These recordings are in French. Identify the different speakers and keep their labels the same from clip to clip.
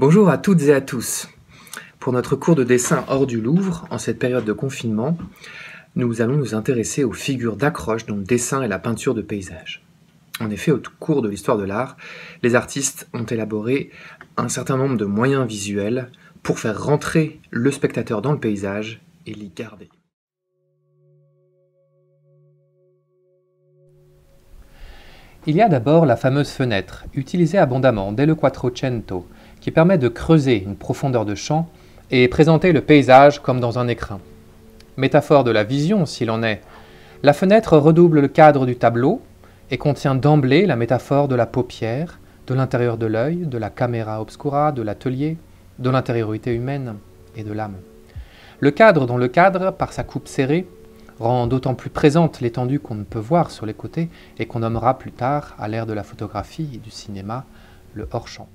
Speaker 1: Bonjour à toutes et à tous. Pour notre cours de dessin hors du Louvre, en cette période de confinement, nous allons nous intéresser aux figures d'accroche dont le dessin et la peinture de paysage. En effet, au cours de l'histoire de l'art, les artistes ont élaboré un certain nombre de moyens visuels pour faire rentrer le spectateur dans le paysage et l'y garder.
Speaker 2: Il y a d'abord la fameuse fenêtre, utilisée abondamment dès le Quattrocento, qui permet de creuser une profondeur de champ et présenter le paysage comme dans un écrin. Métaphore de la vision, s'il en est, la fenêtre redouble le cadre du tableau et contient d'emblée la métaphore de la paupière, de l'intérieur de l'œil, de la camera obscura, de l'atelier, de l'intériorité humaine et de l'âme. Le cadre dont le cadre, par sa coupe serrée, rend d'autant plus présente l'étendue qu'on ne peut voir sur les côtés et qu'on nommera plus tard, à l'ère de la photographie et du cinéma, le hors-champ.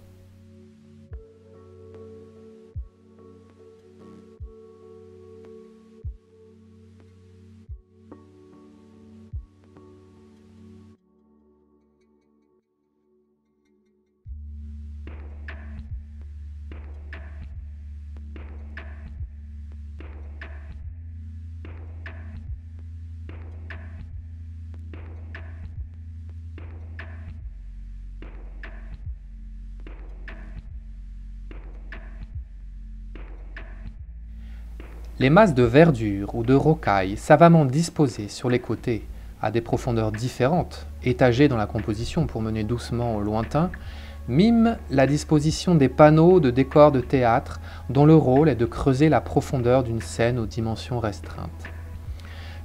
Speaker 2: Les masses de verdure ou de rocaille savamment disposées sur les côtés, à des profondeurs différentes, étagées dans la composition pour mener doucement au lointain, miment la disposition des panneaux de décors de théâtre dont le rôle est de creuser la profondeur d'une scène aux dimensions restreintes.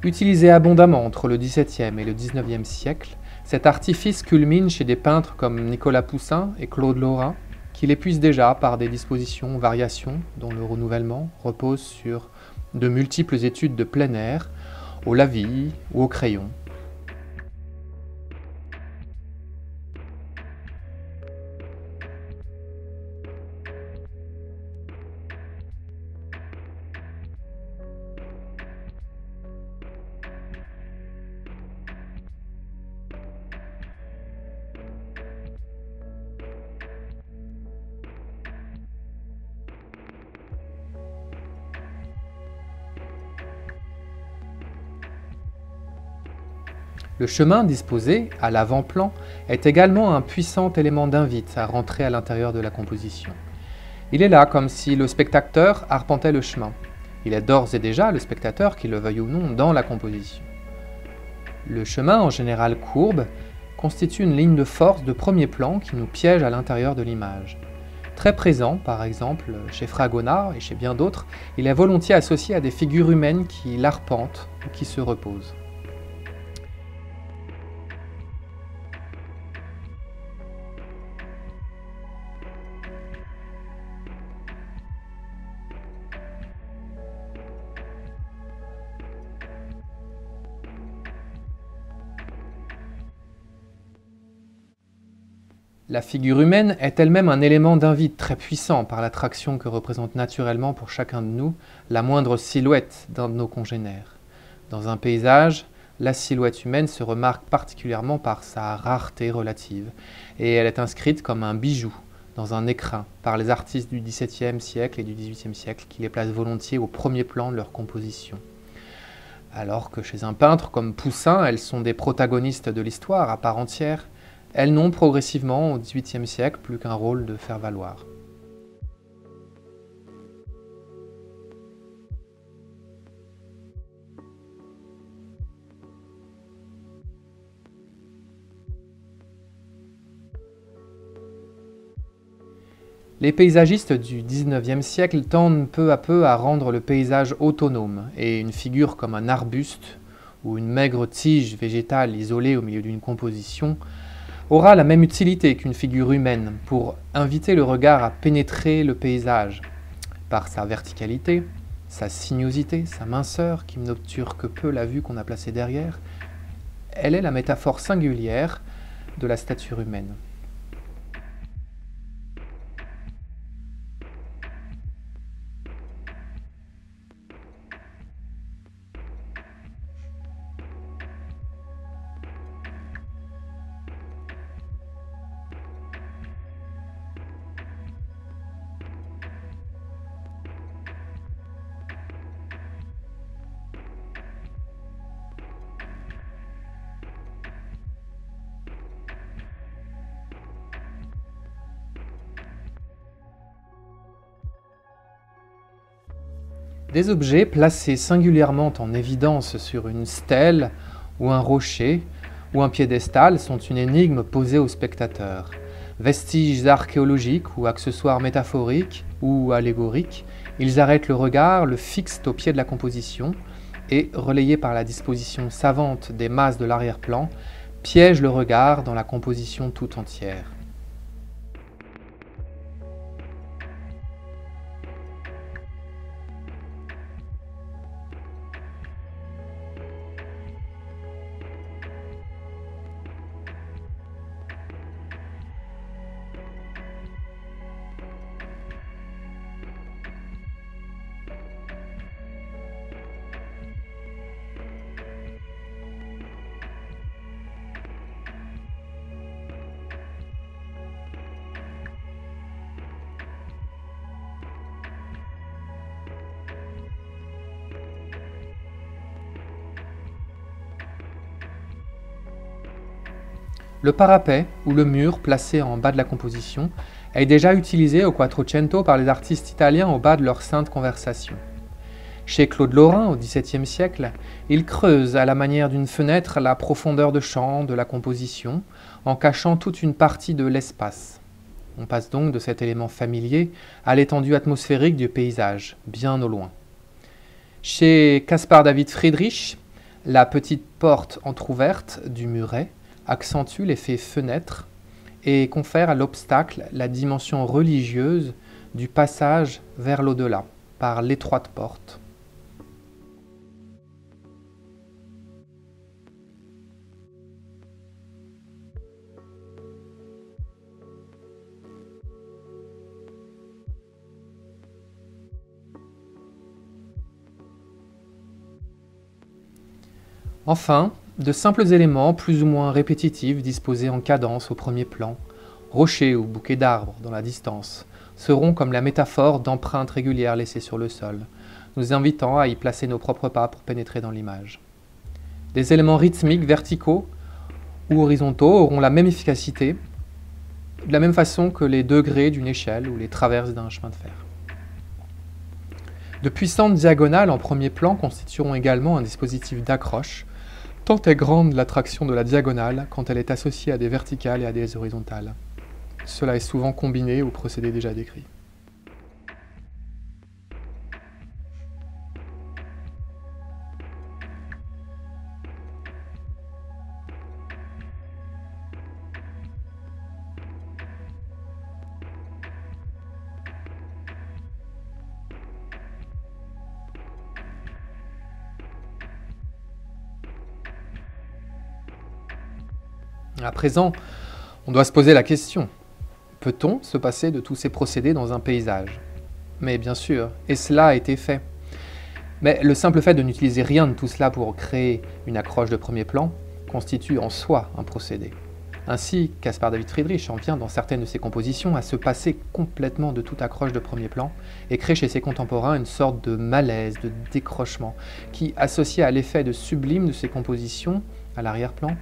Speaker 2: Utilisé abondamment entre le XVIIe et le XIXe siècle, cet artifice culmine chez des peintres comme Nicolas Poussin et Claude Lorrain, qui l'épuisent déjà par des dispositions, variations, dont le renouvellement repose sur de multiples études de plein air, au lavis ou au crayon. Le chemin disposé, à l'avant-plan, est également un puissant élément d'invite à rentrer à l'intérieur de la composition. Il est là comme si le spectateur arpentait le chemin. Il est d'ores et déjà le spectateur, qu'il le veuille ou non, dans la composition. Le chemin, en général courbe, constitue une ligne de force de premier plan qui nous piège à l'intérieur de l'image. Très présent, par exemple, chez Fragonard et chez bien d'autres, il est volontiers associé à des figures humaines qui l'arpentent ou qui se reposent. La figure humaine est elle-même un élément d'invite très puissant par l'attraction que représente naturellement pour chacun de nous la moindre silhouette d'un de nos congénères. Dans un paysage, la silhouette humaine se remarque particulièrement par sa rareté relative, et elle est inscrite comme un bijou dans un écrin par les artistes du XVIIe siècle et du XVIIIe siècle qui les placent volontiers au premier plan de leur composition. Alors que chez un peintre comme Poussin, elles sont des protagonistes de l'histoire à part entière, elles n'ont progressivement, au XVIIIe siècle, plus qu'un rôle de faire-valoir. Les paysagistes du XIXe siècle tendent peu à peu à rendre le paysage autonome, et une figure comme un arbuste ou une maigre tige végétale isolée au milieu d'une composition aura la même utilité qu'une figure humaine pour inviter le regard à pénétrer le paysage par sa verticalité, sa sinuosité, sa minceur qui n'obture que peu la vue qu'on a placée derrière. Elle est la métaphore singulière de la stature humaine. Des objets placés singulièrement en évidence sur une stèle ou un rocher ou un piédestal sont une énigme posée au spectateur. Vestiges archéologiques ou accessoires métaphoriques ou allégoriques, ils arrêtent le regard, le fixent au pied de la composition et, relayés par la disposition savante des masses de l'arrière-plan, piègent le regard dans la composition tout entière. Le parapet ou le mur placé en bas de la composition est déjà utilisé au Quattrocento par les artistes italiens au bas de leur sainte conversation. Chez Claude Lorrain, au XVIIe siècle, il creuse à la manière d'une fenêtre la profondeur de champ de la composition en cachant toute une partie de l'espace. On passe donc de cet élément familier à l'étendue atmosphérique du paysage, bien au loin. Chez Caspar David Friedrich, la petite porte entr'ouverte du muret accentue l'effet fenêtre et confère à l'obstacle la dimension religieuse du passage vers l'au-delà par l'étroite porte. Enfin, de simples éléments plus ou moins répétitifs disposés en cadence au premier plan, rochers ou bouquets d'arbres dans la distance, seront comme la métaphore d'empreintes régulières laissées sur le sol, nous invitant à y placer nos propres pas pour pénétrer dans l'image. Des éléments rythmiques verticaux ou horizontaux auront la même efficacité, de la même façon que les degrés d'une échelle ou les traverses d'un chemin de fer. De puissantes diagonales en premier plan constitueront également un dispositif d'accroche, tant est grande l'attraction de la diagonale quand elle est associée à des verticales et à des horizontales. Cela est souvent combiné au procédé déjà décrit. À présent, on doit se poser la question, peut-on se passer de tous ces procédés dans un paysage? Mais bien sûr, et cela a été fait. Mais le simple fait de n'utiliser rien de tout cela pour créer une accroche de premier plan constitue en soi un procédé. Ainsi, Caspar David Friedrich en vient dans certaines de ses compositions à se passer complètement de toute accroche de premier plan et crée chez ses contemporains une sorte de malaise, de décrochement, qui, associé à l'effet de sublime de ses compositions à l'arrière-plan,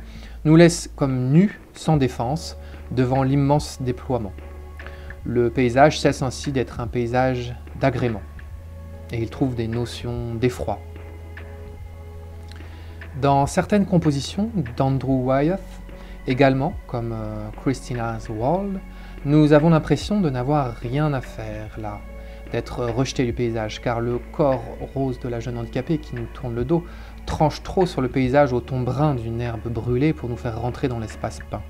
Speaker 2: nous laisse comme nus, sans défense, devant l'immense déploiement. Le paysage cesse ainsi d'être un paysage d'agrément, et il trouve des notions d'effroi. Dans certaines compositions d'Andrew Wyeth, également, comme Christina's World, nous avons l'impression de n'avoir rien à faire là, d'être rejeté du paysage, car le corps rose de la jeune handicapée qui nous tourne le dos tranche trop sur le paysage au ton brun d'une herbe brûlée pour nous faire rentrer dans l'espace peint.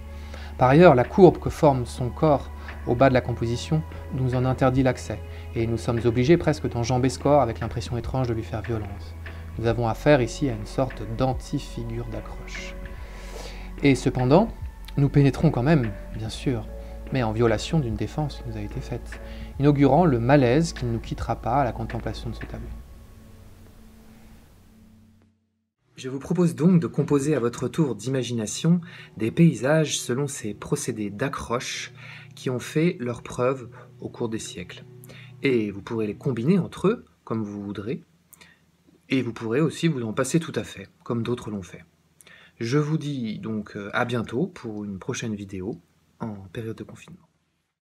Speaker 2: Par ailleurs, la courbe que forme son corps au bas de la composition nous en interdit l'accès, et nous sommes obligés presque d'enjamber ce corps avec l'impression étrange de lui faire violence. Nous avons affaire ici à une sorte d'anti-figure d'accroche. Et cependant, nous pénétrons quand même, bien sûr, mais en violation d'une défense qui nous a été faite, inaugurant le malaise qui ne nous quittera pas à la contemplation de ce tableau.
Speaker 1: Je vous propose donc de composer à votre tour d'imagination des paysages selon ces procédés d'accroche qui ont fait leur preuve au cours des siècles. Et vous pourrez les combiner entre eux comme vous voudrez, et vous pourrez aussi vous en passer tout à fait, comme d'autres l'ont fait. Je vous dis donc à bientôt pour une prochaine vidéo en période de confinement.